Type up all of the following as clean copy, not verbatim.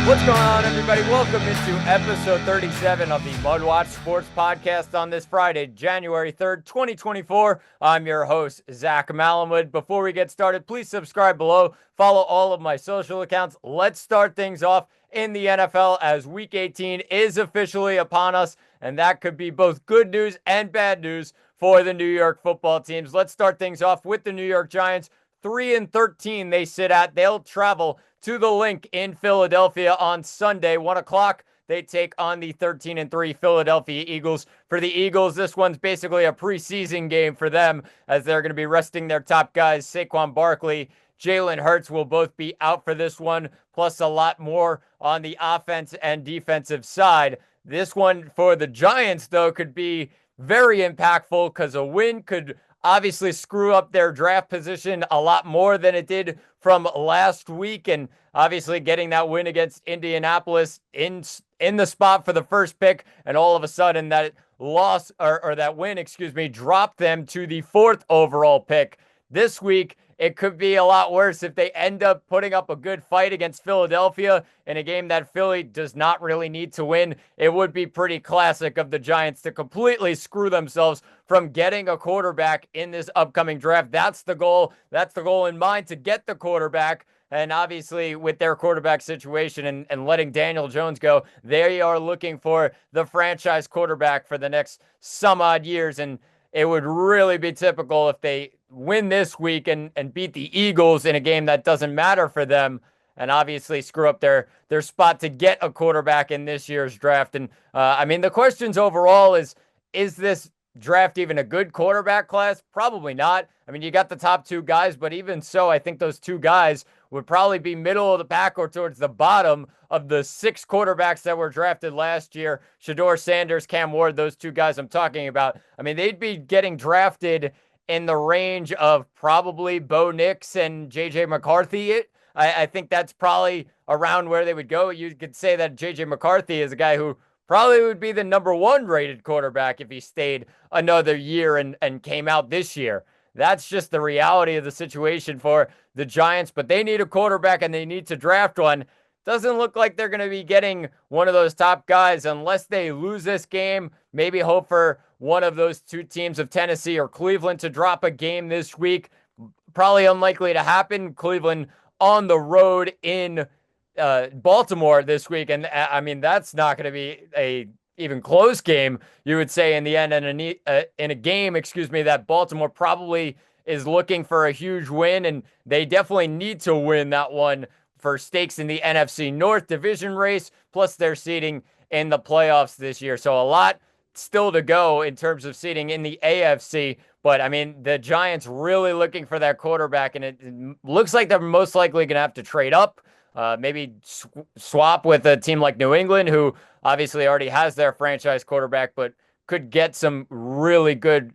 What's going on, everybody? Welcome into episode 37 of the MudWatch Sports Podcast on this Friday, January 3rd, 2024. I'm your host, Zach Malamud. Before we get started, please subscribe below. Follow all of my social accounts. Let's start things off in the NFL as Week 18 is officially upon us, and that could be both good news and bad news for the New York football teams. Let's start things off with the New York Giants. 3-13 they sit at. They'll travel to the Link in Philadelphia on Sunday, 1 o'clock. They take on the 13-3 Philadelphia Eagles. For the Eagles, this one's basically a preseason game for them as they're going to be resting their top guys. Saquon Barkley, Jalen Hurts will both be out for this one, plus a lot more on the offense and defensive side. This one for the Giants, though, could be very impactful because a win could obviously screw up their draft position a lot more than it did from last week. And obviously getting that win against Indianapolis in the spot for the first pick, and all of a sudden that loss or that win, dropped them to the 4th overall pick. This week, it could be a lot worse if they end up putting up a good fight against Philadelphia in a game that Philly does not really need to win. It would be pretty classic of the Giants to completely screw themselves from getting a quarterback in this upcoming draft. That's the goal. That's the goal in mind, to get the quarterback. And obviously, with their quarterback situation and letting Daniel Jones go, they are looking for the franchise quarterback for the next some odd years. And it would really be typical if they win this week and beat the Eagles in a game that doesn't matter for them, and obviously screw up their spot to get a quarterback in this year's draft. And the questions overall is this draft even a good quarterback class? Probably not. I mean, you got the top two guys, but even so, I think those two guys would probably be middle of the pack or towards the bottom of the 6 quarterbacks that were drafted last year. Shedeur Sanders, Cam Ward, those two guys I'm talking about. I mean, they'd be getting drafted in the range of probably Bo Nix and J.J. McCarthy. I think that's probably around where they would go. You could say that J.J. McCarthy is a guy who probably would be the number 1 rated quarterback if he stayed another year and came out this year. That's just the reality of the situation for the Giants, but they need a quarterback and they need to draft one. Doesn't look like they're going to be getting one of those top guys unless they lose this game. Maybe hope for one of those two teams of Tennessee or Cleveland to drop a game this week. Probably unlikely to happen. Cleveland on the road in Baltimore this week. And I mean, that's not going to be a even close game, you would say, in the end. And in a game, that Baltimore probably is looking for a huge win, and they definitely need to win that one for stakes in the NFC North division race, plus their seeding in the playoffs this year. So a lot still to go in terms of seeding in the AFC. But, I mean, the Giants really looking for that quarterback, and it looks like they're most likely going to have to trade up, maybe swap with a team like New England, who obviously already has their franchise quarterback, but could get some really good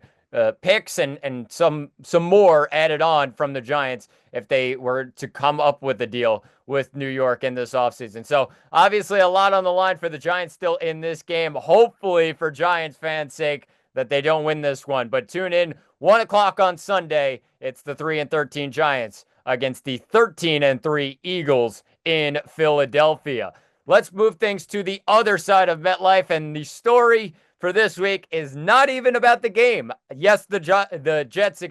picks and some more added on from the Giants if they were to come up with a deal with New York in this offseason. So obviously a lot on the line for the Giants still in this game. Hopefully, for Giants fans' sake, that they don't win this one. But tune in 1 o'clock on Sunday. It's the 3-13 Giants against the 13-3 Eagles in Philadelphia. Let's move things to the other side of MetLife, and the story for this week is not even about the game. Yes, the Jets,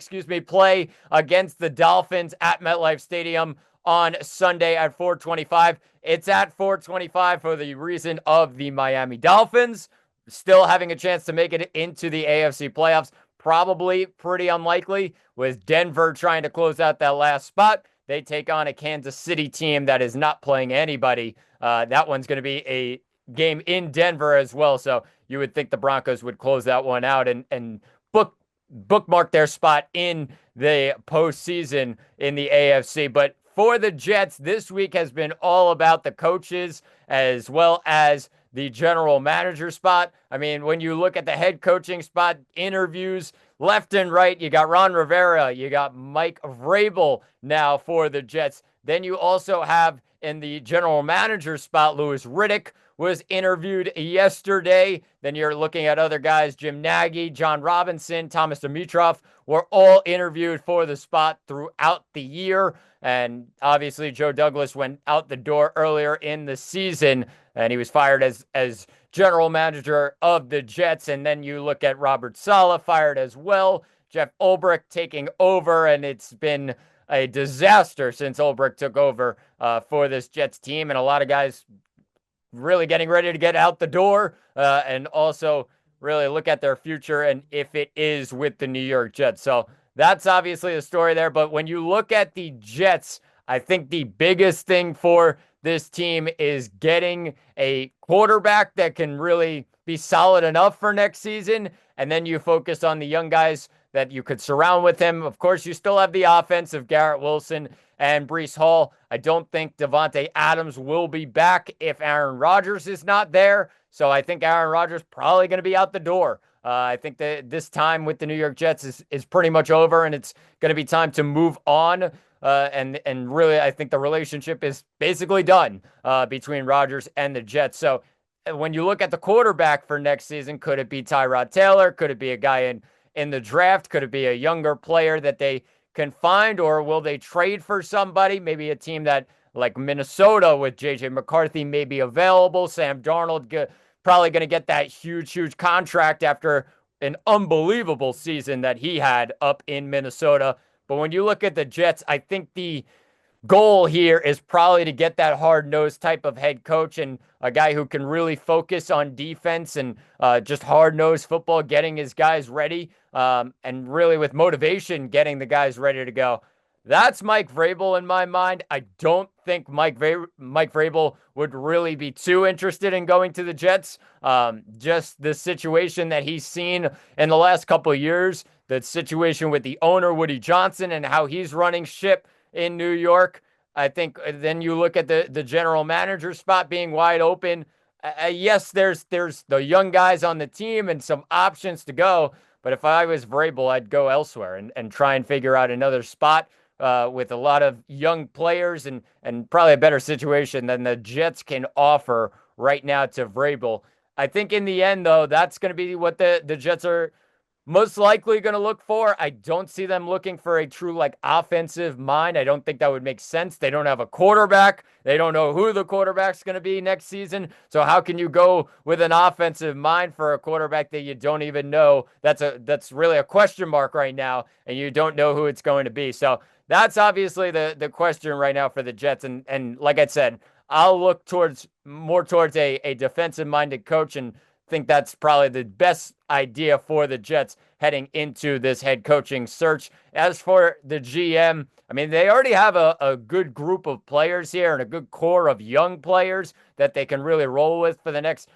play against the Dolphins at MetLife Stadium on Sunday at 4:25. It's at 4:25 for the reason of the Miami Dolphins still having a chance to make it into the AFC playoffs. Probably pretty unlikely, with Denver trying to close out that last spot. They take on a Kansas City team that is not playing anybody. That one's going to be a game in Denver as well. So you would think the Broncos would close that one out and bookmark their spot in the postseason in the AFC. But for the Jets, this week has been all about the coaches as well as the general manager spot. I mean, when you look at the head coaching spot interviews left and right, you got Ron Rivera, you got Mike Vrabel now for the Jets. Then you also have in the general manager spot, Louis Riddick was interviewed yesterday. Then you're looking at other guys, Jim Nagy, John Robinson, Thomas Dimitroff, were all interviewed for the spot throughout the year. And obviously, Joe Douglas went out the door earlier in the season, and he was fired as general manager of the Jets. And then you look at Robert Saleh, fired as well. Jeff Ulbrich taking over, and it's been a disaster since Ulbrich took over for this Jets team. And a lot of guys really getting ready to get out the door and also really look at their future and if it is with the New York Jets. So that's obviously the story there. But when you look at the Jets, I think the biggest thing for this team is getting a quarterback that can really be solid enough for next season. And then you focus on the young guys that you could surround with him. Of course, you still have the offense of Garrett Wilson and Breece Hall. I don't think Devontae Adams will be back if Aaron Rodgers is not there. So I think Aaron Rodgers probably going to be out the door. I think that this time with the New York Jets is pretty much over, and it's going to be time to move on. And really, I think the relationship is basically done between Rodgers and the Jets. So when you look at the quarterback for next season, could it be Tyrod Taylor? Could it be a guy in the draft? Could it be a younger player that they can find, or will they trade for somebody? Maybe a team that like Minnesota with J.J. McCarthy may be available. Sam Darnold probably going to get that huge contract after an unbelievable season that he had up in Minnesota. But when you look at the Jets, I think the goal here is probably to get that hard-nosed type of head coach and a guy who can really focus on defense and just hard-nosed football, getting his guys ready, and really with motivation, getting the guys ready to go. That's Mike Vrabel in my mind. I don't think Mike Vrabel would really be too interested in going to the Jets. Just the situation that he's seen in the last couple of years, the situation with the owner, Woody Johnson, and how he's running ship in New York. I think then you look at the general manager spot being wide open. Yes, there's the young guys on the team and some options to go. But if I was Vrabel, I'd go elsewhere and try and figure out another spot with a lot of young players and probably a better situation than the Jets can offer right now to Vrabel. I think in the end, though, that's going to be what the Jets are most likely going to look for. I don't see them looking for a true offensive mind. I don't think that would make sense. They don't have a quarterback. They don't know who the quarterback's going to be next season. So how can you go with an offensive mind for a quarterback that you don't even know? That's really a question mark right now, and you don't know who it's going to be. So that's obviously the question right now for the Jets. And like I said, I'll look more towards a defensive-minded coach and think that's probably the best idea for the Jets heading into this head coaching search. As for the GM, I mean, they already have a good group of players here and a good core of young players that they can really roll with for the next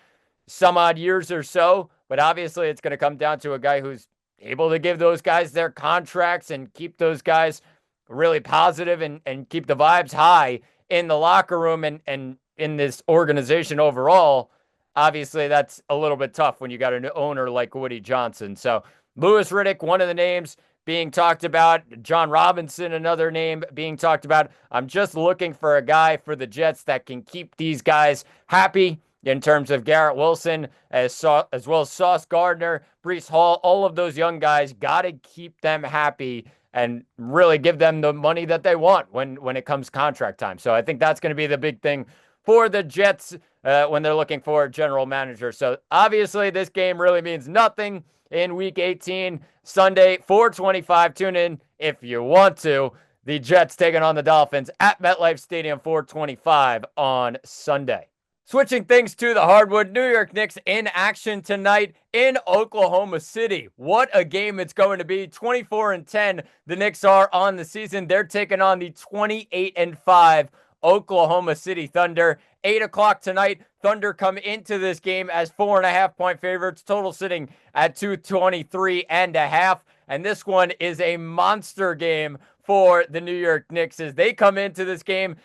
some odd years or so. But obviously, it's going to come down to a guy who's able to give those guys their contracts and keep those guys really positive and keep the vibes high in the locker room and in this organization overall. Obviously, that's a little bit tough when you got an owner like Woody Johnson. So Louis Riddick, one of the names being talked about. John Robinson, another name being talked about. I'm just looking for a guy for the Jets that can keep these guys happy in terms of Garrett Wilson, as well as Sauce Gardner, Breece Hall. All of those young guys, got to keep them happy and really give them the money that they want when it comes contract time. So I think that's going to be the big thing for the Jets when they're looking for a general manager. So obviously this game really means nothing in Week 18. Sunday, 4:25. Tune in if you want to. The Jets taking on the Dolphins at MetLife Stadium, 4:25 on Sunday. Switching things to the hardwood, New York Knicks in action tonight in Oklahoma City. What a game it's going to be. 24-10 the Knicks are on the season. They're taking on the 28-5 Oklahoma City Thunder. 8 o'clock tonight. Thunder come into this game as 4.5-point favorites. Total sitting at 223.5. And this one is a monster game for the New York Knicks as they come into this game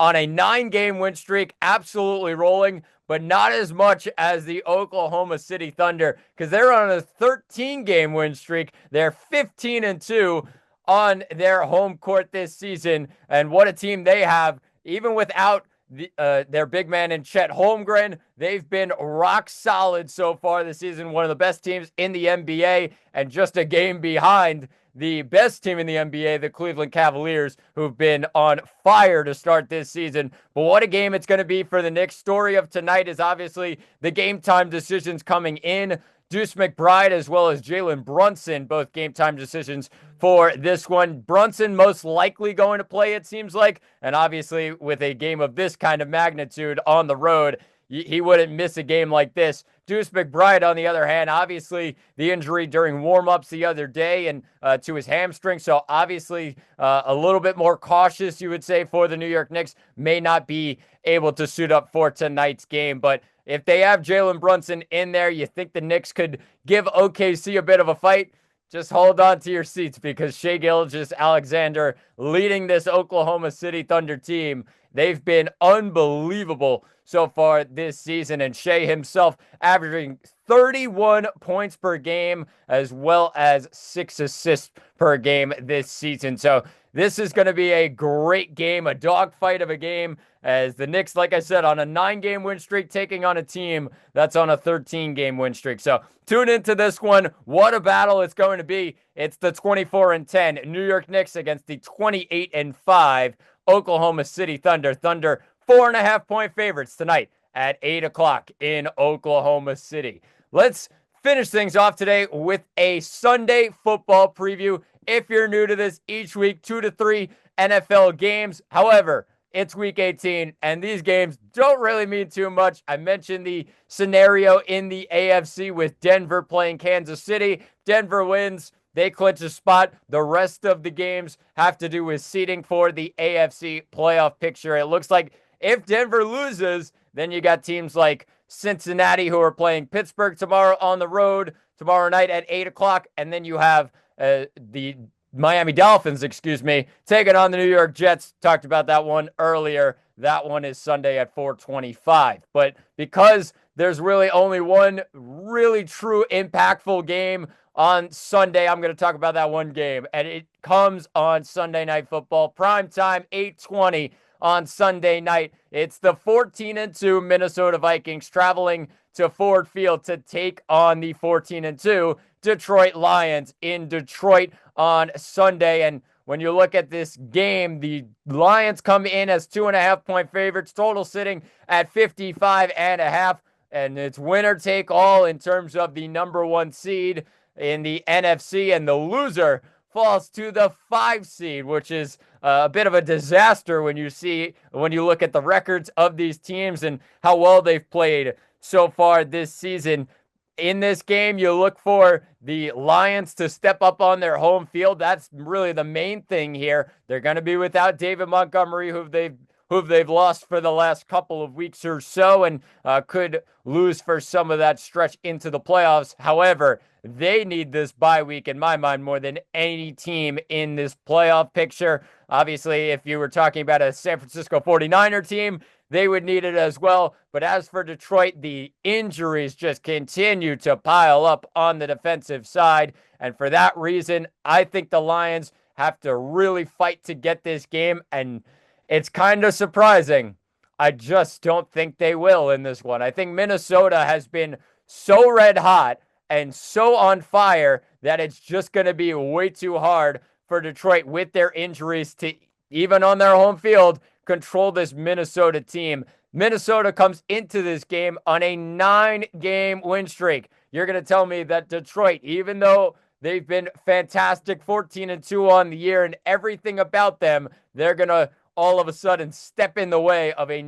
on a 9-game win streak, absolutely rolling, but not as much as the Oklahoma City Thunder because they're on a 13-game win streak. They're 15-2. on their home court this season, and what a team they have, even without their big man in Chet Holmgren. They've been rock solid so far this season, one of the best teams in the NBA, and just a game behind the best team in the NBA, the Cleveland Cavaliers, who've been on fire to start this season. But what a game it's going to be for the Knicks. Story of tonight is obviously the game time decisions coming in. Deuce McBride as well as Jalen Brunson, both game time decisions for this one. Brunson most likely going to play, it seems like. And obviously with a game of this kind of magnitude on the road, he wouldn't miss a game like this. Deuce McBride, on the other hand, obviously the injury during warm-ups the other day and to his hamstring. So obviously a little bit more cautious, you would say, for the New York Knicks. May not be able to suit up for tonight's game. But if they have Jalen Brunson in there, you think the Knicks could give OKC a bit of a fight? Just hold on to your seats, because Shai Gilgeous-Alexander leading this Oklahoma City Thunder team. They've been unbelievable so far this season, and Shai himself averaging 31 points per game as well as 6 assists per game this season. So this is going to be a great game, a dogfight of a game, as the Knicks, like I said, on a 9-game win streak, taking on a team that's on a 13-game win streak. So tune into this one. What a battle it's going to be. It's the 24-10 New York Knicks against the 28-5 Oklahoma City Thunder. Thunder 4.5-point favorites tonight at 8 o'clock in Oklahoma City. Let's finish things off today with a Sunday football preview. If you're new to this, each week 2 to 3 NFL games. However, it's week 18, and these games don't really mean too much. I mentioned the scenario in the AFC with Denver playing Kansas City. Denver wins. They clinch a spot. The rest of the games have to do with seeding for the AFC playoff picture. It looks like if Denver loses, then you got teams like Cincinnati, who are playing Pittsburgh tomorrow on the road, tomorrow night at 8 o'clock, and then you have the Miami Dolphins, taking on the New York Jets. Talked about that one earlier. That one is Sunday at 4:25. But because there's really only one really true impactful game on Sunday, I'm going to talk about that one game. And it comes on Sunday Night Football. Prime time, 8:20 on Sunday night. It's the 14-2 Minnesota Vikings traveling to Ford Field to take on the 14-2 Detroit Lions in Detroit on Sunday. And when you look at this game, the Lions come in as 2.5-point favorites, total sitting at 55.5, and it's winner take all in terms of the number 1 seed in the NFC, and the loser falls to the 5 seed, which is a bit of a disaster when you look at the records of these teams and how well they've played so far this season. In this game, you look for the Lions to step up on their home field. That's really the main thing here. They're going to be without David Montgomery, who they've lost for the last couple of weeks or so, and could lose for some of that stretch into the playoffs. However, they need this bye week, in my mind, more than any team in this playoff picture. Obviously, if you were talking about a San Francisco 49er team, they would need it as well. But as for Detroit, the injuries just continue to pile up on the defensive side. And for that reason, I think the Lions have to really fight to get this game. And it's kind of surprising. I just don't think they will in this one. I think Minnesota has been so red hot and so on fire that it's just going to be way too hard for Detroit with their injuries to, even on their home field, control this Minnesota team. Minnesota comes into this game on a 9-game win streak. You're going to tell me that Detroit, even though they've been fantastic, 14-2 on the year and everything about them, they're going to all of a sudden step in the way of a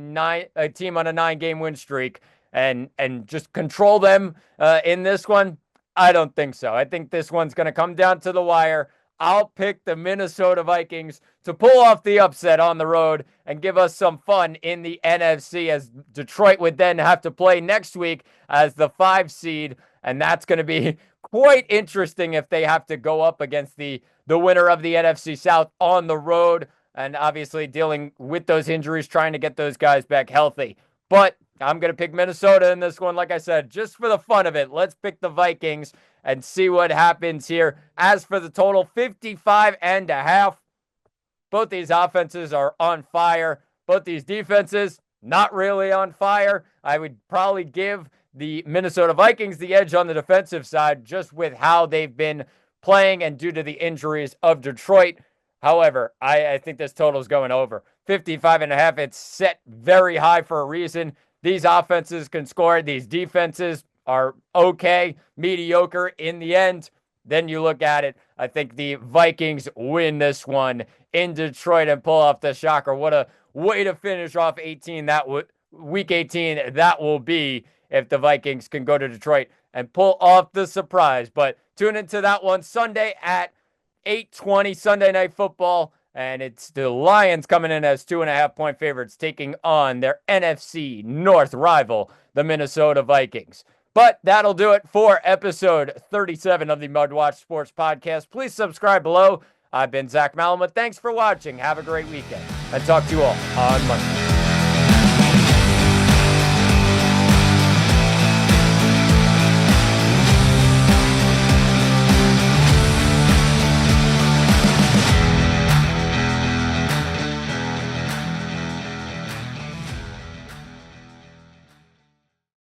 team on a 9-game win streak and just control them in this one? I don't think so. I think this one's going to come down to the wire. I'll pick the Minnesota Vikings to pull off the upset on the road and give us some fun in the NFC, as Detroit would then have to play next week as the 5 seed. And that's going to be quite interesting if they have to go up against the winner of the NFC South on the road, and obviously dealing with those injuries, trying to get those guys back healthy. But I'm going to pick Minnesota in this one. Like I said, just for the fun of it, let's pick the Vikings and see what happens here. As for the total, 55.5. Both these offenses are on fire. Both these defenses, not really on fire. I would probably give the Minnesota Vikings the edge on the defensive side just with how they've been playing and due to the injuries of Detroit. However, I think this total is going over. 55.5, it's set very high for a reason. These offenses can score. These defenses are okay, mediocre in the end. Then you look at it, I think the Vikings win this one in Detroit and pull off the shocker. What a way to finish off week 18 that will be if the Vikings can go to Detroit and pull off the surprise. But tune into that one Sunday at 8:20, Sunday Night Football. And it's the Lions coming in as 2.5-point favorites, taking on their NFC North rival, the Minnesota Vikings. But that'll do it for episode 37 of the MudWatch Sports Podcast. Please subscribe below. I've been Zach Malamud. Thanks for watching. Have a great weekend. And talk to you all on Monday.